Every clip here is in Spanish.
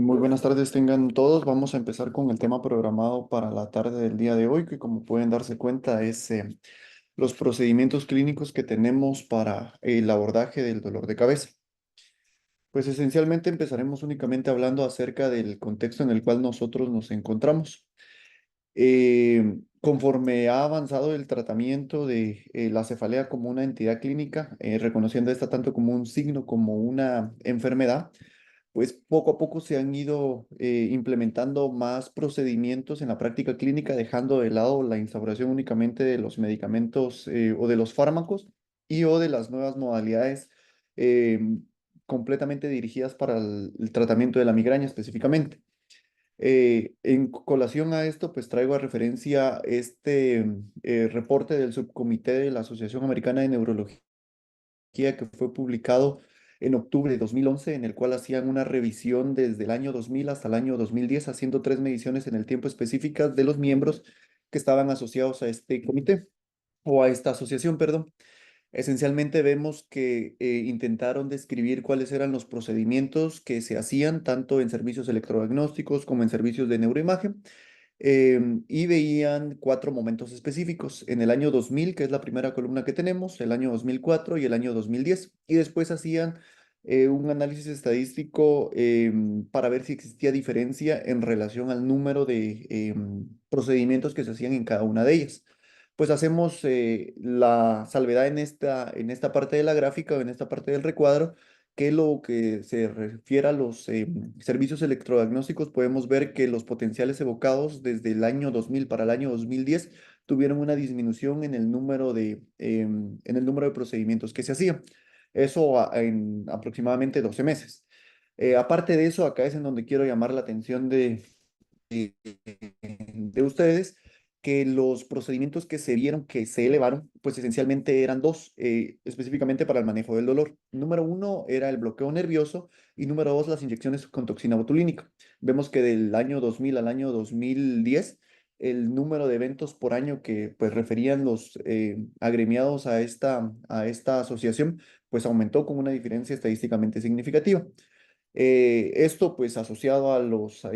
Muy buenas tardes tengan todos. Vamos a empezar con el tema programado para la tarde del día de hoy, que como pueden darse cuenta es los procedimientos clínicos que tenemos para el abordaje del dolor de cabeza. Pues esencialmente empezaremos únicamente hablando acerca del contexto en el cual nosotros nos encontramos. Conforme ha avanzado el tratamiento de la cefalea como una entidad clínica, reconociendo esta tanto como un signo como una enfermedad, pues poco a poco se han ido implementando más procedimientos en la práctica clínica, dejando de lado la instauración únicamente de los medicamentos o de los fármacos y o de las nuevas modalidades eh, completamente dirigidas para el tratamiento de la migraña específicamente. En colación a esto, pues traigo a referencia este reporte del subcomité de la Asociación Americana de Neurología que fue publicado en octubre de 2011, en el cual hacían una revisión desde el año 2000 hasta el año 2010, haciendo tres mediciones en el tiempo específicas de los miembros que estaban asociados a este comité o a esta asociación, perdón. Esencialmente vemos que intentaron describir cuáles eran los procedimientos que se hacían tanto en servicios electrodiagnósticos como en servicios de neuroimagen, y veían cuatro momentos específicos. En el año 2000, que es la primera columna que tenemos, el año 2004 y el año 2010. Y después hacían un análisis estadístico para ver si existía diferencia en relación al número de procedimientos que se hacían en cada una de ellas. Pues hacemos la salvedad en esta parte de la gráfica o en esta parte del recuadro, que lo que se refiere a los servicios electrodiagnósticos, podemos ver que los potenciales evocados desde el año 2000 para el año 2010 tuvieron una disminución en el número de procedimientos que se hacían. Eso en aproximadamente 12 meses. Aparte de eso, acá es en donde quiero llamar la atención de ustedes, que los procedimientos que se vieron que se elevaron, pues esencialmente eran dos, específicamente para el manejo del dolor. Número uno era el bloqueo nervioso y número dos, las inyecciones con toxina botulínica. Vemos que del año 2000 al año 2010, el número de eventos por año que pues referían los agremiados a esta asociación, pues aumentó con una diferencia estadísticamente significativa. Esto, pues, asociado a los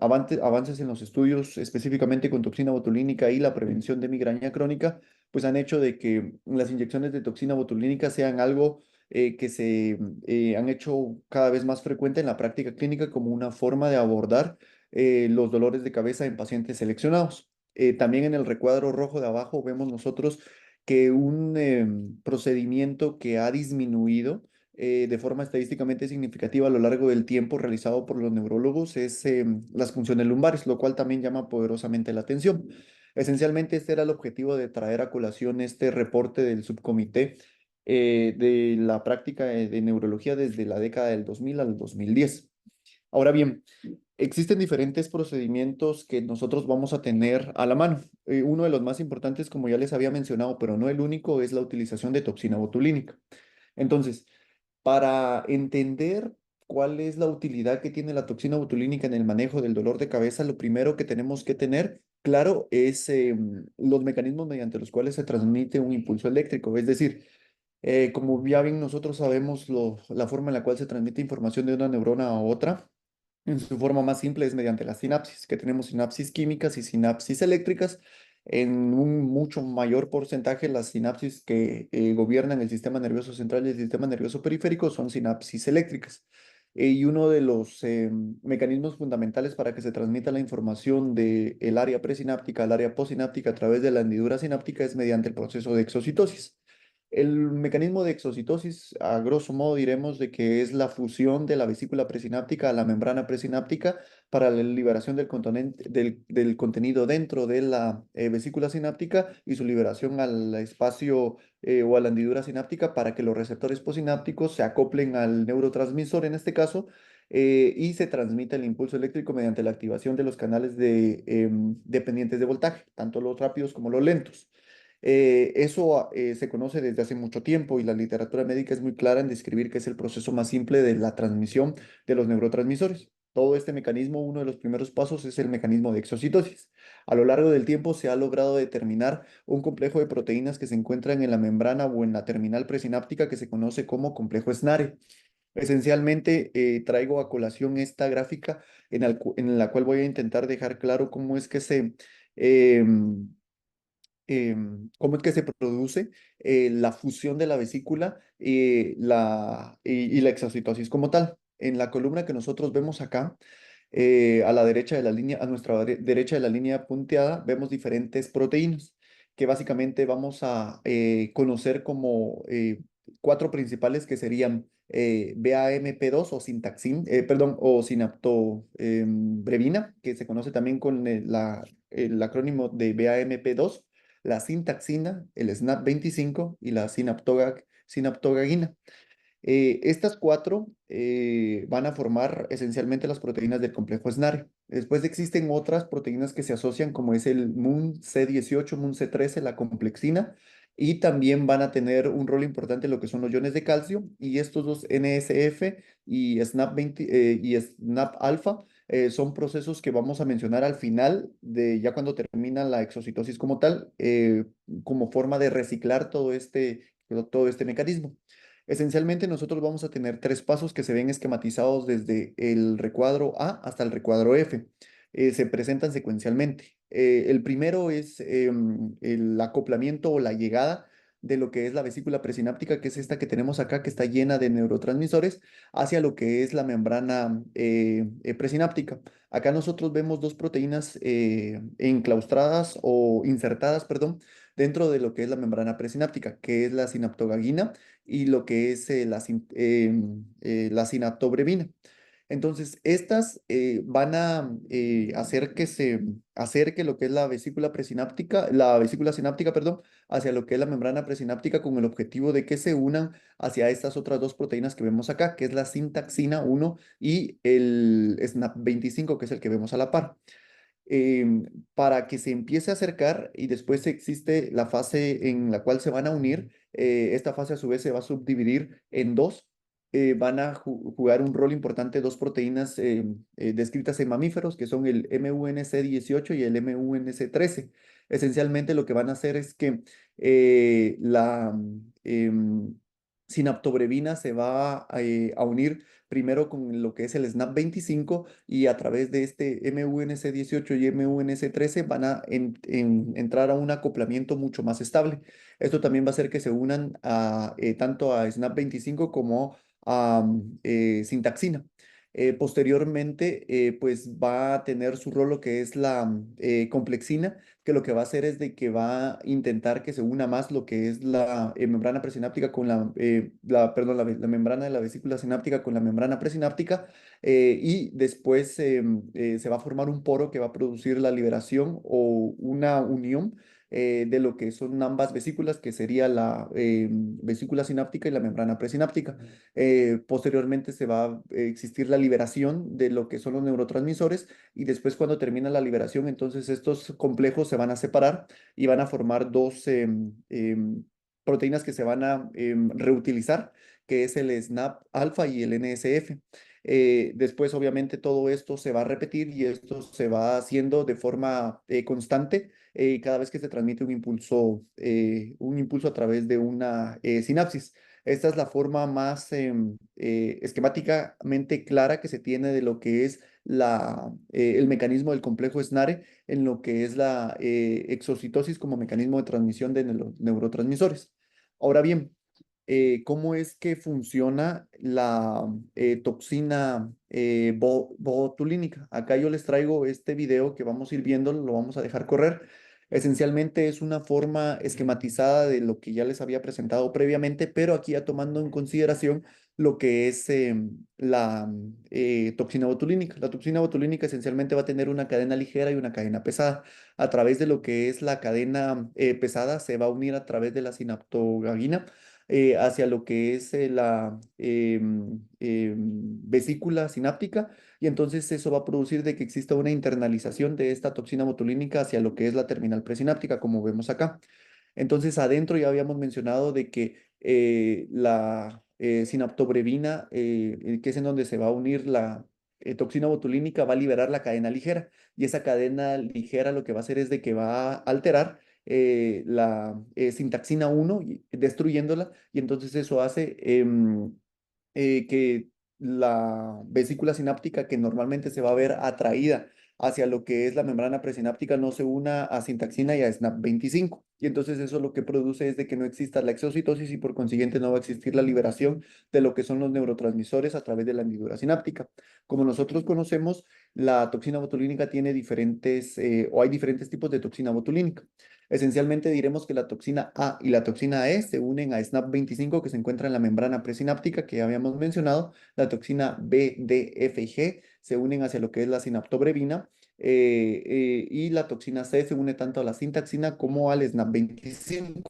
avances en los estudios, específicamente con toxina botulínica y la prevención de migraña crónica, pues han hecho de que las inyecciones de toxina botulínica sean algo que se han hecho cada vez más frecuente en la práctica clínica como una forma de abordar los dolores de cabeza en pacientes seleccionados. También en el recuadro rojo de abajo vemos nosotros que un procedimiento que ha disminuido de forma estadísticamente significativa a lo largo del tiempo realizado por los neurólogos es las funciones lumbares, lo cual también llama poderosamente la atención. Esencialmente, este era el objetivo de traer a colación este reporte del subcomité de la práctica de neurología desde la década del 2000 al 2010. Ahora bien, existen diferentes procedimientos que nosotros vamos a tener a la mano. Uno de los más importantes, como ya les había mencionado, pero no el único, es la utilización de toxina botulínica. Entonces, para entender cuál es la utilidad que tiene la toxina botulínica en el manejo del dolor de cabeza, lo primero que tenemos que tener claro es los mecanismos mediante los cuales se transmite un impulso eléctrico. Es decir, como ya bien nosotros sabemos la forma en la cual se transmite información de una neurona a otra, en su forma más simple es mediante la sinapsis, que tenemos sinapsis químicas y sinapsis eléctricas. En un mucho mayor porcentaje, las sinapsis que gobiernan el sistema nervioso central y el sistema nervioso periférico son sinapsis eléctricas. Y uno de los mecanismos fundamentales para que se transmita la información del área presináptica al área postsináptica a través de la hendidura sináptica es mediante el proceso de exocitosis. El mecanismo de exocitosis, a grosso modo, diremos de que es la fusión de la vesícula presináptica a la membrana presináptica para la liberación del contenido dentro de la vesícula sináptica y su liberación al espacio o a la hendidura sináptica para que los receptores posinápticos se acoplen al neurotransmisor en este caso, y se transmite el impulso eléctrico mediante la activación de los canales dependientes de voltaje, tanto los rápidos como los lentos. Eso se conoce desde hace mucho tiempo y la literatura médica es muy clara en describir que es el proceso más simple de la transmisión de los neurotransmisores. Todo este mecanismo, uno de los primeros pasos es el mecanismo de exocitosis. A lo largo del tiempo se ha logrado determinar un complejo de proteínas que se encuentran en la membrana o en la terminal presináptica que se conoce como complejo SNARE. Esencialmente, traigo a colación esta gráfica en la cual voy a intentar dejar claro cómo es que em, cómo es que se produce la fusión de la vesícula y la exocitosis como tal. En la columna que nosotros vemos acá, a la derecha de la línea, a nuestra derecha de la línea punteada, vemos diferentes proteínas que básicamente vamos a conocer como cuatro principales que serían BAMP2 o sintaxin, perdón, o sinaptobrevina, que se conoce también con el acrónimo de BAMP2, la sintaxina, el SNAP25 y la sinaptogagina. Estas cuatro van a formar esencialmente las proteínas del complejo SNARE. Después existen otras proteínas que se asocian, como es el MUN-C18, MUN-C13, la complexina, y también van a tener un rol importante en lo que son los iones de calcio, y estos dos NSF y SNAP20, y SNAP alfa son procesos que vamos a mencionar al final de ya cuando termina la exocitosis como tal, como forma de reciclar todo este mecanismo. Esencialmente nosotros vamos a tener tres pasos que se ven esquematizados desde el recuadro A hasta el recuadro F. Se presentan secuencialmente. El primero es el acoplamiento o la llegada de lo que es la vesícula presináptica, que es esta que tenemos acá, que está llena de neurotransmisores, hacia lo que es la membrana presináptica. Acá nosotros vemos dos proteínas enclaustradas o insertadas, perdón, dentro de lo que es la membrana presináptica, que es la sinaptogagina y lo que es la sinaptobrevina. Entonces, estas van a hacer que se acerque lo que es la vesícula presináptica, la vesícula sináptica, perdón, hacia lo que es la membrana presináptica con el objetivo de que se unan hacia estas otras dos proteínas que vemos acá, que es la sintaxina 1 y el SNAP25, que es el que vemos a la par para que se empiece a acercar y después existe la fase en la cual se van a unir. Esta fase a su vez se va a subdividir en dos. Van a jugar un rol importante dos proteínas descritas en mamíferos, que son el MUNC18 y el MUNC13. Esencialmente lo que van a hacer es que la sinaptobrevina se va a unir primero con lo que es el SNAP25 y a través de este MUNC18 y MUNC13 van a entrar a un acoplamiento mucho más estable. Esto también va a hacer que se unan tanto a SNAP25 como a sintaxina. Posteriormente, pues va a tener su rol lo que es la complexina, que lo que va a hacer es de que va a intentar que se una más lo que es la membrana presináptica con perdón, la membrana de la vesícula sináptica con la membrana presináptica y después se va a formar un poro que va a producir la liberación o una unión de lo que son ambas vesículas, que sería la vesícula sináptica y la membrana presináptica. Posteriormente se va a existir la liberación de lo que son los neurotransmisores y después cuando termina la liberación, entonces estos complejos se van a separar y van a formar dos proteínas que se van a reutilizar, que es el SNAP alfa y el NSF. Después, obviamente, todo esto se va a repetir y esto se va haciendo de forma constante cada vez que se transmite un impulso a través de una sinapsis. Esta es la forma más esquemáticamente clara que se tiene de lo que es el mecanismo del complejo SNARE en lo que es la exocitosis como mecanismo de transmisión de neurotransmisores. Ahora bien, ¿cómo es que funciona la toxina botulínica? Acá yo les traigo este video que vamos a ir viendo, lo vamos a dejar correr. Esencialmente es una forma esquematizada de lo que ya les había presentado previamente, pero aquí ya tomando en consideración lo que es la toxina botulínica. La toxina botulínica esencialmente va a tener una cadena ligera y una cadena pesada. A través de lo que es la cadena pesada se va a unir a través de la sinaptogagina hacia lo que es la vesícula sináptica y entonces eso va a producir de que exista una internalización de esta toxina botulínica hacia lo que es la terminal presináptica, como vemos acá. Entonces adentro ya habíamos mencionado de que la sinaptobrevina, que es en donde se va a unir la toxina botulínica, va a liberar la cadena ligera y esa cadena ligera lo que va a hacer es de que va a alterar la sintaxina 1, destruyéndola, y entonces eso hace que la vesícula sináptica que normalmente se va a ver atraída hacia lo que es la membrana presináptica no se una a sintaxina y a SNAP 25. Y entonces eso lo que produce es de que no exista la exocitosis y por consiguiente no va a existir la liberación de lo que son los neurotransmisores a través de la hendidura sináptica. Como nosotros conocemos, la toxina botulínica tiene diferentes, o hay diferentes tipos de toxina botulínica. Esencialmente diremos que la toxina A y la toxina E se unen a SNAP 25 que se encuentra en la membrana presináptica que ya habíamos mencionado. La toxina B, D, F y G se unen hacia lo que es la sinaptobrevina y la toxina C se une tanto a la sintaxina como al SNAP 25.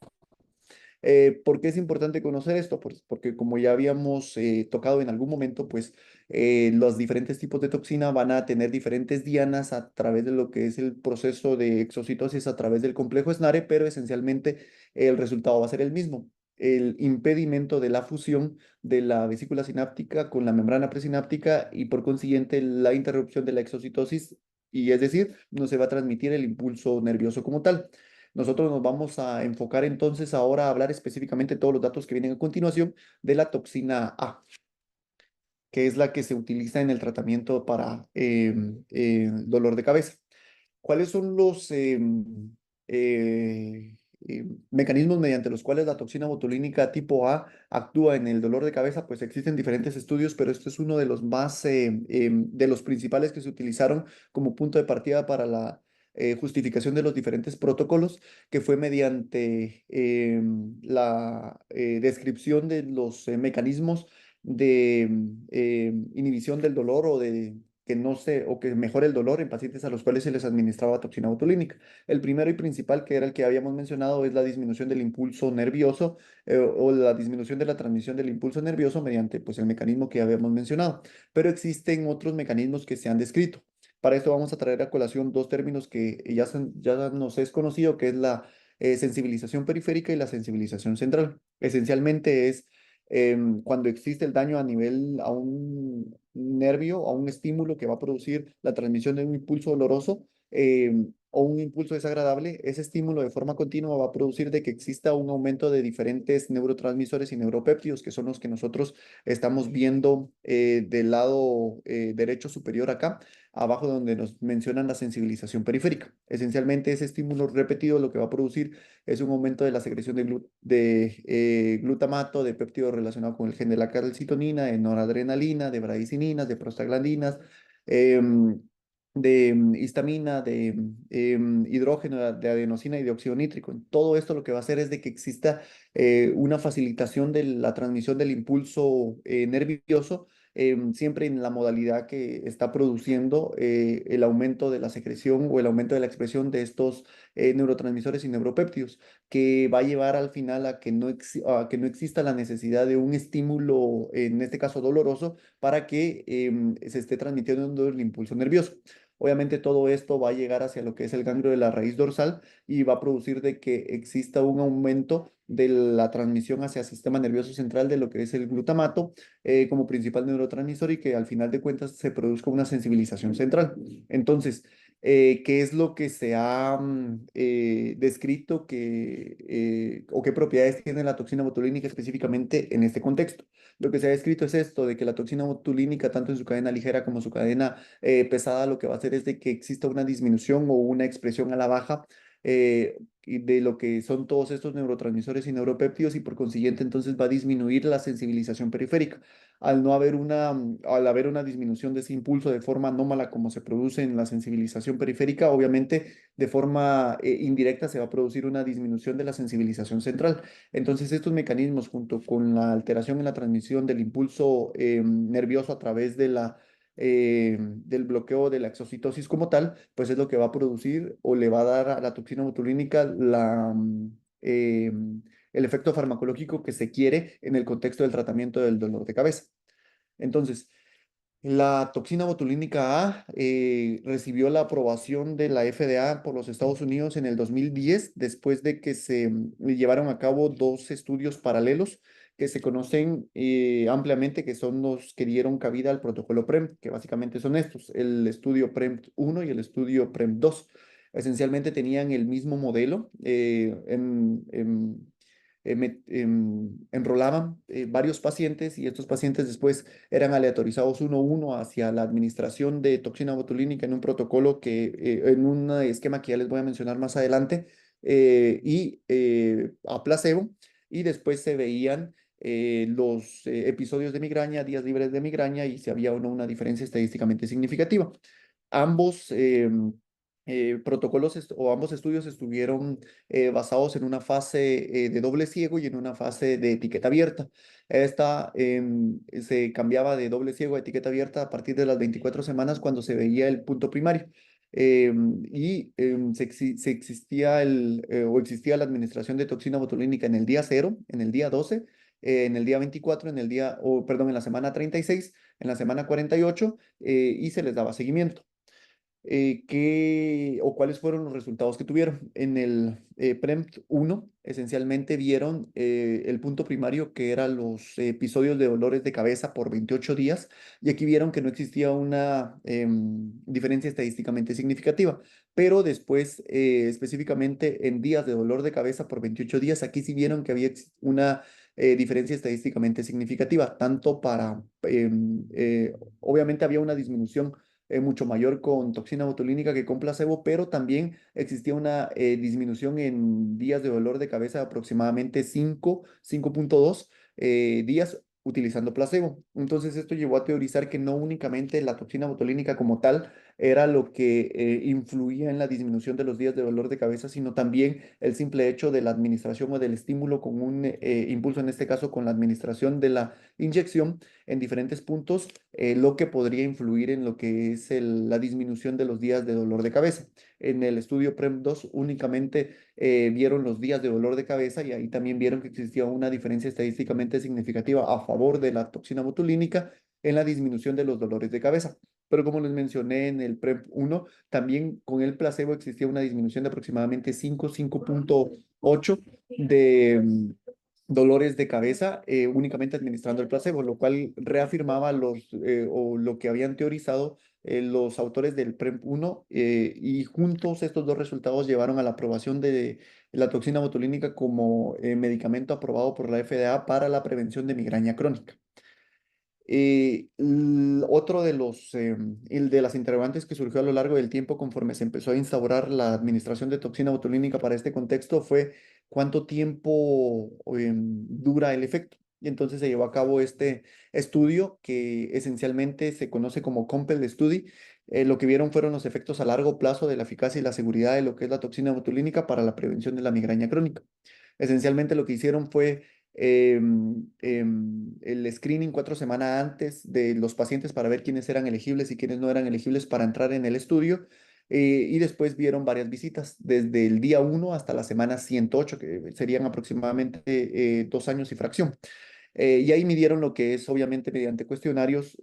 ¿Por qué es importante conocer esto? Pues porque como ya habíamos tocado en algún momento, pues los diferentes tipos de toxina van a tener diferentes dianas a través de lo que es el proceso de exocitosis a través del complejo SNARE, pero esencialmente el resultado va a ser el mismo. El impedimento de la fusión de la vesícula sináptica con la membrana presináptica y por consiguiente la interrupción de la exocitosis y es decir, no se va a transmitir el impulso nervioso como tal. Nosotros nos vamos a enfocar entonces ahora a hablar específicamente todos los datos que vienen a continuación de la toxina A, que es la que se utiliza en el tratamiento para dolor de cabeza. ¿Cuáles son los mecanismos mediante los cuales la toxina botulínica tipo A actúa en el dolor de cabeza? Pues existen diferentes estudios, pero este es uno de los más, de los principales que se utilizaron como punto de partida para la justificación de los diferentes protocolos, que fue mediante la descripción de los mecanismos de inhibición del dolor o de que no se, o que mejore el dolor en pacientes a los cuales se les administraba toxina botulínica. El primero y principal, que era el que habíamos mencionado, es la disminución del impulso nervioso o la disminución de la transmisión del impulso nervioso mediante pues, el mecanismo que habíamos mencionado. Pero existen otros mecanismos que se han descrito. Para esto vamos a traer a colación dos términos que ya nos es conocido, que es la sensibilización periférica y la sensibilización central. Esencialmente es cuando existe el daño a nivel, a un nervio, a un estímulo que va a producir la transmisión de un impulso doloroso o un impulso desagradable, ese estímulo de forma continua va a producir de que exista un aumento de diferentes neurotransmisores y neuropéptidos, que son los que nosotros estamos viendo del lado derecho superior acá, abajo donde nos mencionan la sensibilización periférica. Esencialmente ese estímulo repetido lo que va a producir es un aumento de la secreción de glutamato, de péptidos relacionados con el gen de la calcitonina, de noradrenalina, de bradicininas, de prostaglandinas, em, de histamina, de hidrógeno, de adenosina y de óxido nítrico. Todo esto lo que va a hacer es de que exista una facilitación de la transmisión del impulso nervioso siempre en la modalidad que está produciendo el aumento de la secreción o el aumento de la expresión de estos neurotransmisores y neuropéptidos, que va a llevar al final a que no exista la necesidad de un estímulo, en este caso doloroso, para que se esté transmitiendo el impulso nervioso. Obviamente todo esto va a llegar hacia lo que es el ganglio de la raíz dorsal y va a producir de que exista un aumento de la transmisión hacia el sistema nervioso central de lo que es el glutamato como principal neurotransmisor y que al final de cuentas se produzca una sensibilización central. Entonces, ¿qué es lo que se ha descrito o qué propiedades tiene la toxina botulínica específicamente en este contexto? Lo que se ha descrito es esto, de que la toxina botulínica, tanto en su cadena ligera como su cadena pesada, lo que va a hacer es de que exista una disminución o una expresión a la baja y de lo que son todos estos neurotransmisores y neuropéptidos y por consiguiente entonces va a disminuir la sensibilización periférica. Al haber una disminución de ese impulso de forma anómala como se produce en la sensibilización periférica, obviamente de forma indirecta se va a producir una disminución de la sensibilización central. Entonces estos mecanismos junto con la alteración en la transmisión del impulso nervioso a través de del bloqueo de la exocitosis como tal, pues es lo que va a producir o le va a dar a la toxina botulínica el efecto farmacológico que se quiere en el contexto del tratamiento del dolor de cabeza. Entonces, la toxina botulínica A recibió la aprobación de la FDA por los Estados Unidos en el 2010, después de que se llevaron a cabo dos estudios paralelos que se conocen ampliamente, que son los que dieron cabida al protocolo PREM, que básicamente son estos, el estudio PREM 1 y el estudio PREM 2. Esencialmente tenían el mismo modelo enrolaban varios pacientes y estos pacientes después eran aleatorizados uno a uno hacia la administración de toxina botulínica en un protocolo en un esquema que ya les voy a mencionar más adelante, y a placebo, y después se veían los episodios de migraña, días libres de migraña, y si había o no una diferencia estadísticamente significativa. Ambos protocolos o ambos estudios estuvieron basados en una fase de doble ciego y en una fase de etiqueta abierta. Esta se cambiaba de doble ciego a etiqueta abierta a partir de las 24 semanas cuando se veía el punto primario. Se existía o existía la administración de toxina botulínica en el día 0, en el día 12, en el día 24, perdón, en la semana 36, en la semana 48, y se les daba seguimiento. ¿Cuáles fueron los resultados que tuvieron? En el PREMPT 1, esencialmente vieron el punto primario, que eran los episodios de dolores de cabeza por 28 días, y aquí vieron que no existía una diferencia estadísticamente significativa, pero después, específicamente en días de dolor de cabeza por 28 días, aquí sí vieron que había una diferencia estadísticamente significativa, tanto obviamente había una disminución mucho mayor con toxina botulínica que con placebo, pero también existía una disminución en días de dolor de cabeza de aproximadamente 5.2 días utilizando placebo. Entonces esto llevó a teorizar que no únicamente la toxina botulínica como tal era lo que influía en la disminución de los días de dolor de cabeza, sino también el simple hecho de la administración o del estímulo con un impulso, en este caso con la administración de la inyección en diferentes puntos, lo que podría influir en lo que es la disminución de los días de dolor de cabeza. En el estudio PREM 2 únicamente vieron los días de dolor de cabeza, y ahí también vieron que existía una diferencia estadísticamente significativa a favor de la toxina botulínica en la disminución de los dolores de cabeza. Pero como les mencioné en el PREP 1, también con el placebo existía una disminución de aproximadamente 5.8 de dolores de cabeza únicamente administrando el placebo, lo cual reafirmaba o lo que habían teorizado los autores del PREP 1, y juntos estos dos resultados llevaron a la aprobación de la toxina botulínica como medicamento aprobado por la FDA para la prevención de migraña crónica. Otro de las interrogantes que surgió a lo largo del tiempo conforme se empezó a instaurar la administración de toxina botulínica para este contexto fue cuánto tiempo dura el efecto. Y entonces se llevó a cabo este estudio que esencialmente se conoce como COMPEL Study. Lo que vieron fueron los efectos a largo plazo de la eficacia y la seguridad de lo que es la toxina botulínica para la prevención de la migraña crónica. Esencialmente lo que hicieron fue el screening 4 semanas antes de los pacientes para ver quiénes eran elegibles y quiénes no eran elegibles para entrar en el estudio. Y después vieron varias visitas desde el día 1 hasta la semana 108, que serían aproximadamente 2 años y fracción. Y ahí midieron lo que es, obviamente, mediante cuestionarios,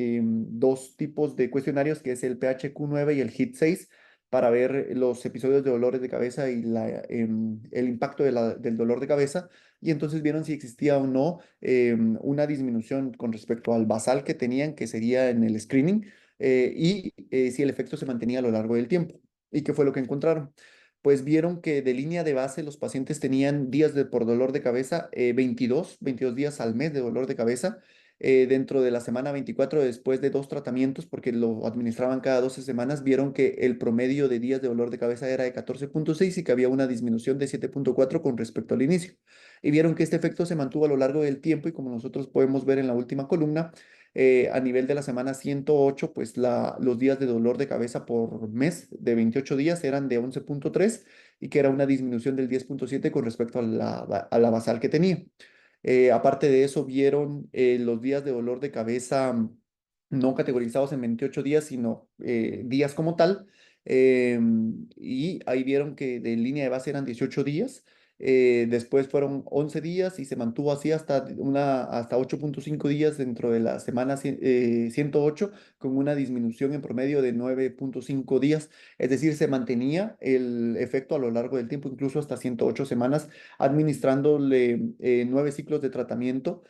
dos tipos de cuestionarios, que es el PHQ-9 y el HIT-6, para ver los episodios de dolores de cabeza y el impacto del dolor de cabeza. Y entonces vieron si existía o no una disminución con respecto al basal que tenían, que sería en el screening, y si el efecto se mantenía a lo largo del tiempo. ¿Y qué fue lo que encontraron? Pues vieron que de línea de base los pacientes tenían por dolor de cabeza, 22 días al mes de dolor de cabeza. Dentro de la semana 24, después de 2 tratamientos, porque lo administraban cada 12 semanas, vieron que el promedio de días de dolor de cabeza era de 14.6 y que había una disminución de 7.4 con respecto al inicio. Y vieron que este efecto se mantuvo a lo largo del tiempo, y como nosotros podemos ver en la última columna, a nivel de la semana 108, pues los días de dolor de cabeza por mes de 28 días eran de 11.3, y que era una disminución del 10.7 con respecto a la basal que tenía. Aparte de eso, vieron los días de dolor de cabeza no categorizados en 28 días, sino días como tal. Y ahí vieron que de línea de base eran 18 días. Después fueron 11 días y se mantuvo así hasta 8.5 días dentro de la semana 108, con una disminución en promedio de 9.5 días. Es decir, se mantenía el efecto a lo largo del tiempo, incluso hasta 108 semanas, administrándole 9 ciclos de tratamiento,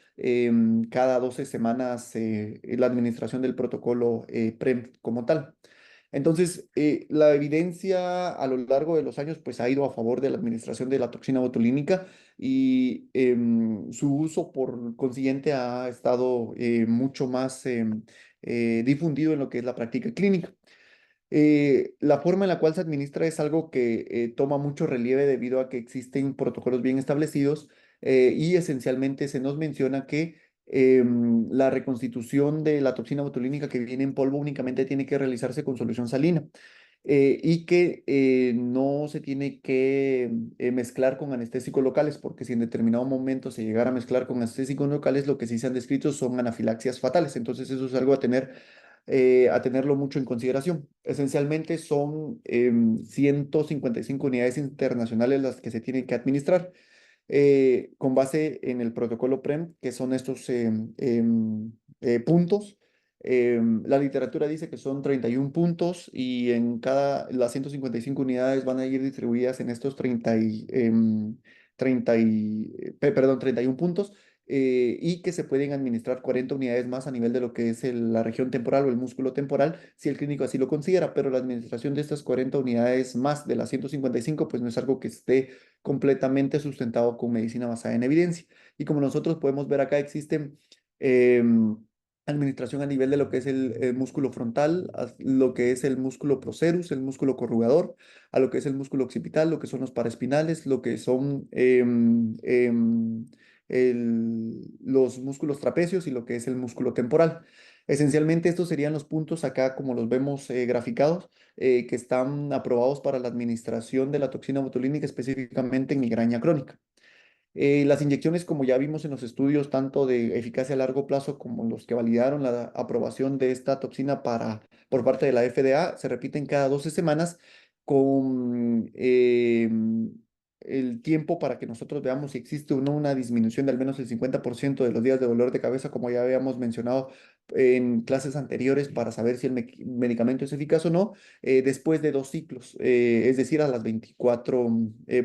cada 12 semanas, la administración del protocolo PREM como tal. Entonces, la evidencia a lo largo de los años pues ha ido a favor de la administración de la toxina botulínica y su uso por consiguiente ha estado mucho más difundido en lo que es la práctica clínica. La forma en la cual se administra es algo que toma mucho relieve debido a que existen protocolos bien establecidos y esencialmente se nos menciona que la reconstitución de la toxina botulínica que viene en polvo únicamente tiene que realizarse con solución salina y que no se tiene que mezclar con anestésicos locales, porque si en determinado momento se llegara a mezclar con anestésicos locales, lo que sí se han descrito son anafilaxias fatales. Entonces eso es algo a tenerlo mucho en consideración. Esencialmente son 155 unidades internacionales las que se tienen que administrar con base en el protocolo PREM, que son estos puntos. La literatura dice que son 31 puntos y las 155 unidades van a ir distribuidas en estos 31 puntos y que se pueden administrar 40 unidades más a nivel de lo que es la región temporal o el músculo temporal, si el clínico así lo considera, pero la administración de estas 40 unidades más de las 155, pues no es algo que esté completamente sustentado con medicina basada en evidencia. Y como nosotros podemos ver acá, existen administración a nivel de lo que es el músculo frontal, lo que es el músculo procerus, el músculo corrugador, a lo que es el músculo occipital, lo que son los paraespinales, lo que son los músculos trapecios y lo que es el músculo temporal. Esencialmente estos serían los puntos acá como los vemos graficados que están aprobados para la administración de la toxina botulínica específicamente en migraña crónica. Las inyecciones, como ya vimos en los estudios, tanto de eficacia a largo plazo como los que validaron la aprobación de esta toxina por parte de la FDA, se repiten cada 12 semanas con el tiempo para que nosotros veamos si existe o no una disminución de al menos el 50% de los días de dolor de cabeza, como ya habíamos mencionado en clases anteriores, para saber si el medicamento es eficaz o no después de 2 ciclos, es decir, a las 24,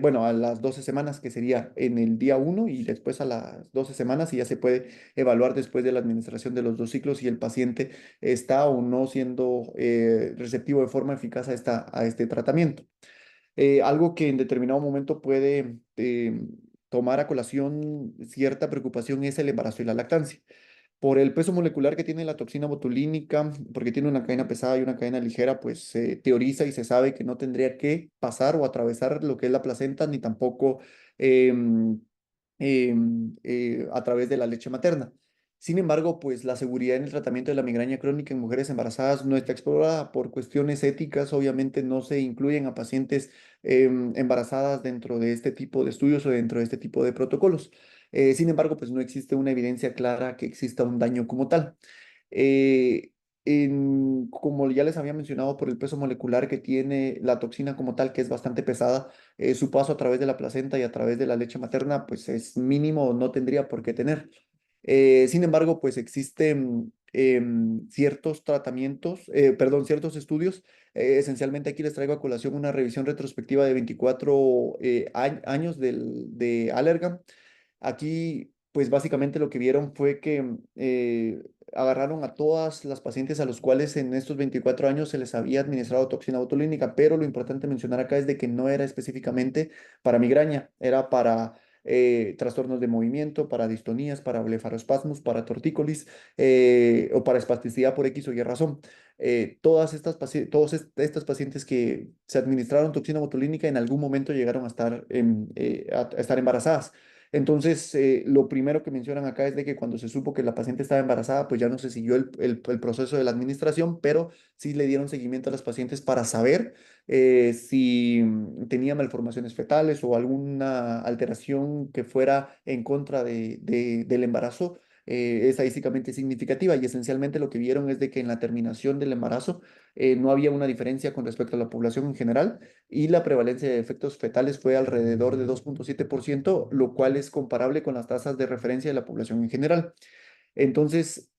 bueno, a las 12 semanas, que sería en el día 1 y después a las 12 semanas, y ya se puede evaluar después de la administración de los 2 ciclos si el paciente está o no siendo receptivo de forma eficaz a este tratamiento. Algo que en determinado momento puede tomar a colación cierta preocupación es el embarazo y la lactancia por el peso molecular que tiene la toxina botulínica, porque tiene una cadena pesada y una cadena ligera, pues se teoriza y se sabe que no tendría que pasar o atravesar lo que es la placenta, ni tampoco em, a través de la leche materna. Sin embargo, pues la seguridad en el tratamiento de la migraña crónica en mujeres embarazadas no está explorada por cuestiones éticas. Obviamente no se incluyen a pacientes embarazadas dentro de este tipo de estudios o dentro de este tipo de protocolos. Sin embargo, pues no existe una evidencia clara que exista un daño como tal. Eh, como ya les había mencionado, por el peso molecular que tiene la toxina como tal, que es bastante pesada, su paso a través de la placenta y a través de la leche materna, pues es mínimo, no tendría por qué tener. Sin embargo, pues existen ciertos tratamientos, perdón, ciertos estudios. Esencialmente aquí les traigo a colación una revisión retrospectiva de 24 años de Allergan. Aquí, pues básicamente lo que vieron fue que agarraron a todas las pacientes a los cuales en estos 24 años se les había administrado toxina botulínica, pero lo importante mencionar acá es de que no era específicamente para migraña, era para trastornos de movimiento, para distonías, para blefarospasmos, para tortícolis o para espasticidad por X o Y razón. Todas estas pacientes que se administraron toxina botulínica en algún momento llegaron a a estar embarazadas. Entonces, lo primero que mencionan acá es de que cuando se supo que la paciente estaba embarazada, pues ya no se siguió el proceso de la administración, pero sí le dieron seguimiento a las pacientes para saber si tenía malformaciones fetales o alguna alteración que fuera en contra del embarazo. Estadísticamente significativa y esencialmente lo que vieron es de que en la terminación del embarazo no había una diferencia con respecto a la población en general y la prevalencia de efectos fetales fue alrededor de 2,7%, lo cual es comparable con las tasas de referencia de la población en general. Entonces,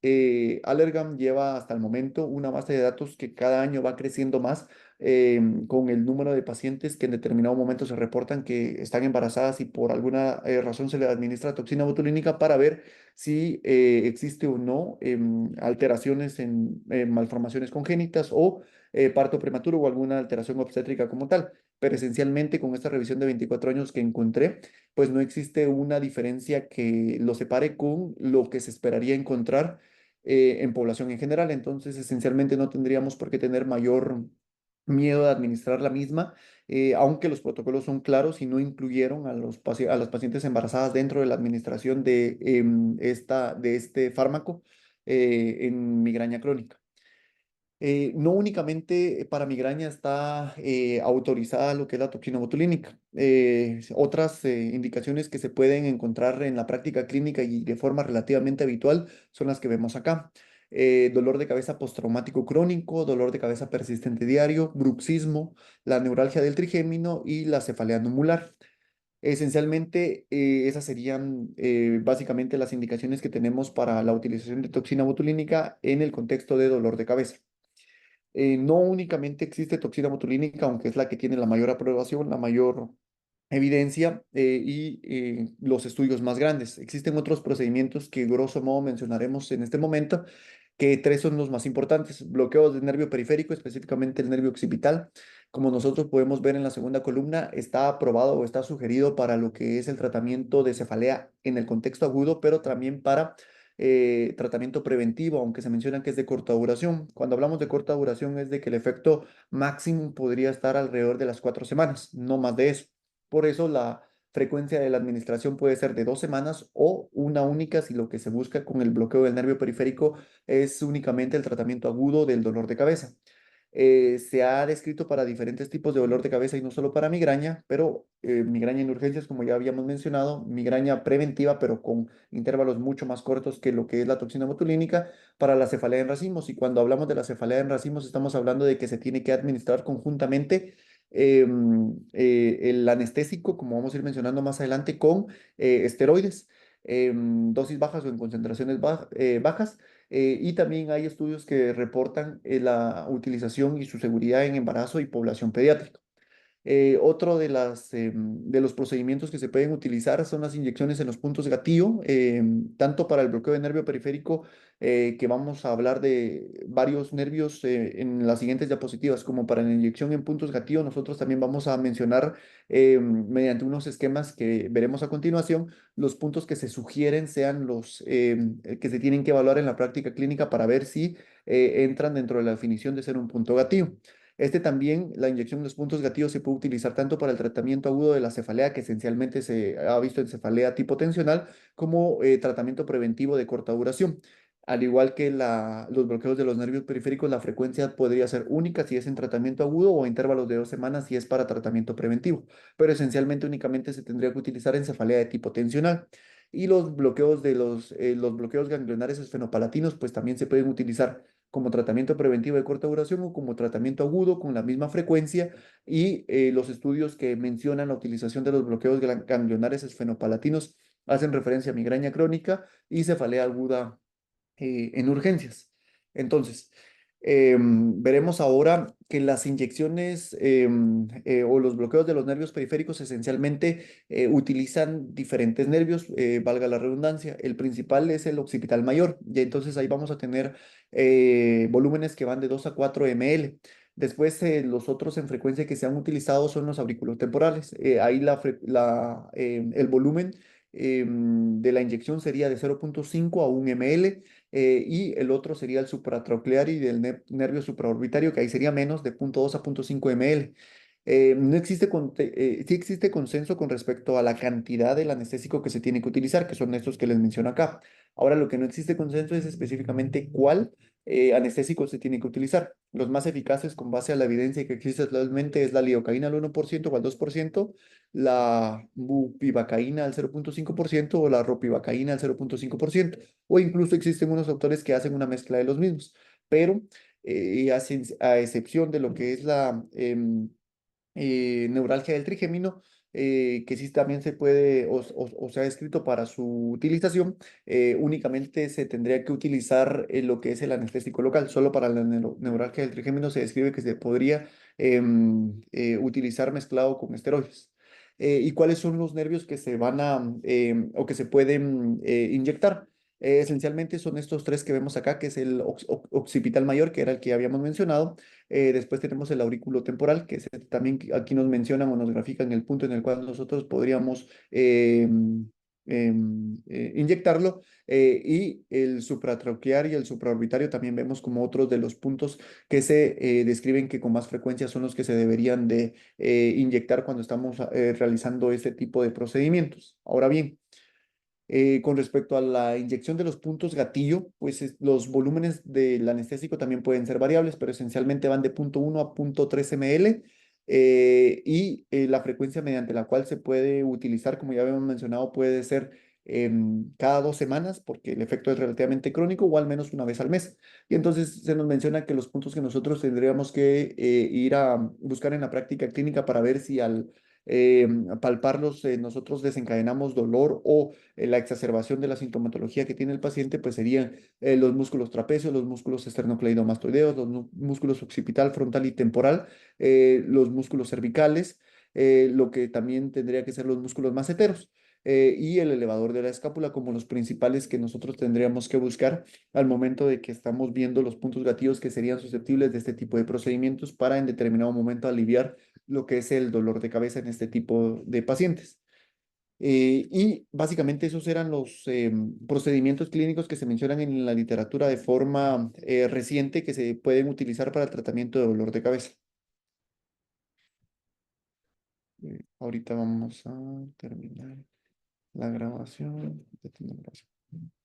Allergan lleva hasta el momento una base de datos que cada año va creciendo más con el número de pacientes que en determinado momento se reportan que están embarazadas y por alguna razón se les administra toxina botulínica para ver si existe o no alteraciones en malformaciones congénitas o parto prematuro o alguna alteración obstétrica como tal. Pero esencialmente con esta revisión de 24 años que encontré, pues no existe una diferencia que lo separe con lo que se esperaría encontrar en población en general. Entonces, esencialmente no tendríamos por qué tener mayor miedo de administrar la misma, aunque los protocolos son claros y no incluyeron a a las pacientes embarazadas dentro de la administración de, de este fármaco en migraña crónica. No únicamente para migraña está autorizada lo que es la toxina botulínica. Otras indicaciones que se pueden encontrar en la práctica clínica y de forma relativamente habitual son las que vemos acá. Dolor de cabeza postraumático crónico, dolor de cabeza persistente diario, bruxismo, la neuralgia del trigémino y la cefalea numular. Esencialmente, esas serían básicamente las indicaciones que tenemos para la utilización de toxina botulínica en el contexto de dolor de cabeza. No únicamente existe toxina botulínica, aunque es la que tiene la mayor aprobación, la mayor evidencia los estudios más grandes. Existen otros procedimientos que grosso modo mencionaremos en este momento, que tres son los más importantes. Bloqueos del nervio periférico, específicamente el nervio occipital. Como nosotros podemos ver en la segunda columna, está aprobado o está sugerido para lo que es el tratamiento de cefalea en el contexto agudo, pero también para tratamiento preventivo, aunque se menciona que es de corta duración. Cuando hablamos de corta duración es de que el efecto máximo podría estar alrededor de las 4 semanas, no más de eso. Por eso la frecuencia de la administración puede ser de 2 semanas o una única si lo que se busca con el bloqueo del nervio periférico es únicamente el tratamiento agudo del dolor de cabeza. Se ha descrito para diferentes tipos de dolor de cabeza y no solo para migraña, pero migraña en urgencias, como ya habíamos mencionado, migraña preventiva, pero con intervalos mucho más cortos que lo que es la toxina botulínica para la cefalea en racimos. Y cuando hablamos de la cefalea en racimos, estamos hablando de que se tiene que administrar conjuntamente el anestésico, como vamos a ir mencionando más adelante, con esteroides, dosis bajas o en concentraciones bajas y también hay estudios que reportan la utilización y su seguridad en embarazo y población pediátrica. Otro de los procedimientos que se pueden utilizar son las inyecciones en los puntos gatillo, tanto para el bloqueo de nervio periférico, que vamos a hablar de varios nervios en las siguientes diapositivas, como para la inyección en puntos gatillo, nosotros también vamos a mencionar mediante unos esquemas que veremos a continuación, los puntos que se sugieren sean los que se tienen que evaluar en la práctica clínica para ver si entran dentro de la definición de ser un punto gatillo. Este también, la inyección de los puntos gatillos se puede utilizar tanto para el tratamiento agudo de la cefalea, que esencialmente se ha visto en cefalea tipo tensional, como tratamiento preventivo de corta duración. Al igual que los bloqueos de los nervios periféricos, la frecuencia podría ser única si es en tratamiento agudo o a intervalos de 2 semanas si es para tratamiento preventivo, pero esencialmente únicamente se tendría que utilizar en cefalea de tipo tensional. Y los bloqueos los bloqueos ganglionares esfenopalatinos, pues también se pueden utilizar como tratamiento preventivo de corta duración o como tratamiento agudo con la misma frecuencia y los estudios que mencionan la utilización de los bloqueos ganglionares esfenopalatinos hacen referencia a migraña crónica y cefalea aguda en urgencias. Entonces, veremos ahora que las inyecciones o los bloqueos de los nervios periféricos esencialmente utilizan diferentes nervios, valga la redundancia. El principal es el occipital mayor, y entonces ahí vamos a tener volúmenes que van de 2 a 4 ml. Después, los otros en frecuencia que se han utilizado son los auriculotemporales. Ahí el volumen de la inyección sería de 0,5 a 1 ml y el otro sería el supratroclear y del nervio supraorbitario, que ahí sería menos de 0,2 a 0,5 ml. No existe sí existe consenso con respecto a la cantidad del anestésico que se tiene que utilizar, que son estos que les menciono acá. Ahora, lo que no existe consenso es específicamente cuál anestésico se tiene que utilizar. Los más eficaces con base a la evidencia que existe actualmente es la lidocaína al 1% o al 2%, la bupivacaína al 0,5% o la ropivacaína al 0,5%, o incluso existen unos autores que hacen una mezcla de los mismos, pero a excepción de lo que es la neuralgia del trigémino, que sí también se puede o se ha escrito para su utilización, únicamente se tendría que utilizar lo que es el anestésico local. Solo para la neuralgia del trigémino se describe que se podría utilizar mezclado con esteroides. ¿Y cuáles son los nervios que se van a o que se pueden inyectar? Esencialmente son estos tres que vemos acá, que es el occipital mayor, que era el que habíamos mencionado. Después tenemos el aurículo temporal, que es también aquí nos mencionan o nos grafican el punto en el cual nosotros podríamos inyectarlo. Y el supratroquear y el supraorbitario también vemos como otros de los puntos que se describen que con más frecuencia son los que se deberían de inyectar cuando estamos realizando este tipo de procedimientos. Ahora bien, con respecto a la inyección de los puntos gatillo, pues los volúmenes del anestésico también pueden ser variables, pero esencialmente van de punto 1 a punto 3 ml. Y la frecuencia mediante la cual se puede utilizar, como ya habíamos mencionado, puede ser cada 2 semanas, porque el efecto es relativamente crónico, o al menos una vez al mes. Y entonces se nos menciona que los puntos que nosotros tendríamos que ir a buscar en la práctica clínica para ver si al palparlos nosotros desencadenamos dolor o la exacerbación de la sintomatología que tiene el paciente, pues serían los músculos trapecios, los músculos esternocleidomastoideos, los músculos occipital, frontal y temporal, los músculos cervicales, lo que también tendría que ser los músculos maceteros. Y el elevador de la escápula como los principales que nosotros tendríamos que buscar al momento de que estamos viendo los puntos gatillos que serían susceptibles de este tipo de procedimientos para en determinado momento aliviar lo que es el dolor de cabeza en este tipo de pacientes. Y básicamente esos eran los procedimientos clínicos que se mencionan en la literatura de forma reciente que se pueden utilizar para el tratamiento de dolor de cabeza. Ahorita vamos a terminar la grabación. Detener la grabación.